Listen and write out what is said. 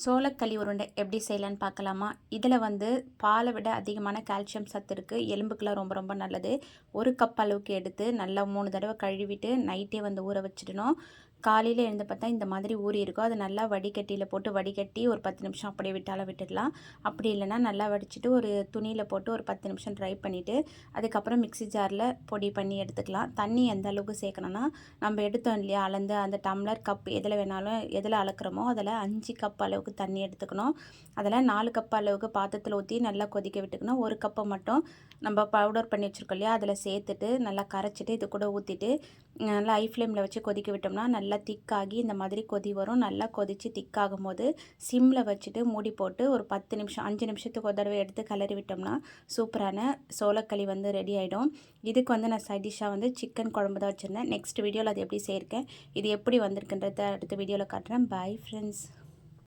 சோளக்களி உருண்டை எப்படி செய்யலான்னு பார்க்கலாமா? இதில் வந்து பாலை விட அதிகமான கால்சியம் சத்து இருக்குது. எலும்புக்கெல்லாம் ரொம்ப ரொம்ப நல்லது. ஒரு கப் அளவுக்கு எடுத்து நல்லா 3 தடவை கழுவிட்டு நைட்டே வந்து ஊற வச்சிடணும். காலையில் எழுந்து பார்த்தா இந்த மாதிரி ஊறி இருக்கும். அதை நல்லா வடிகட்டியில் போட்டு வடிகட்டி ஒரு 10 நிமிஷம் அப்படியே விட்டாலும் விட்டுடலாம். அப்படி இல்லைன்னா நல்லா வடிச்சிட்டு ஒரு துணியில் போட்டு ஒரு 10 நிமிஷம் ட்ரை பண்ணிவிட்டு அதுக்கப்புறம் மிக்ஸி ஜாரில் பொடி பண்ணி எடுத்துக்கலாம். தண்ணி எந்த அளவுக்கு சேர்க்கணும்னா, நம்ம எடுத்தோம் இல்லையா அளந்து அந்த டம்ளர் கப் எதில் வேணாலும் எதில் அளக்குறோமோ அதில் 5 கப் அளவுக்கு தண்ணி எடுத்துக்கணும். அதில் 4 கப் அளவுக்கு பாத்திரத்தில் ஊற்றி நல்லா கொதிக்க விட்டுக்கணும். ஒரு கப்பை மட்டும் நம்ம பவுடர் பண்ணி வச்சுருக்கோம் இல்லையா அதில் சேர்த்துட்டு நல்லா கரைச்சிட்டு இது கூட ஊற்றிட்டு நல்லா ஹை ஃப்ளேமில் வச்சு கொதிக்க விட்டோம்னா நல்லா திக்காகி இந்த மாதிரி கொதி வரும். நல்லா கொதித்து திக்காகும் போது சிம்மில் வச்சுட்டு மூடி போட்டு ஒரு 10 நிமிஷம் 5 நிமிஷத்துக்கு ஒரு தடவை எடுத்து கிளறி விட்டோம்னா சூப்பரான சோளக்களி வந்து ரெடி ஆகிடும். இதுக்கு வந்து நான் சைட் டிஷ்ஷாக வந்து சிக்கன் குழம்பு தான் வச்சுருந்தேன். நெக்ஸ்ட் வீடியோவில் அது எப்படி செய்யிருக்கேன், இது எப்படி வந்திருக்குன்றத அடுத்த வீடியோவில் காட்டுறேன். Bye friends.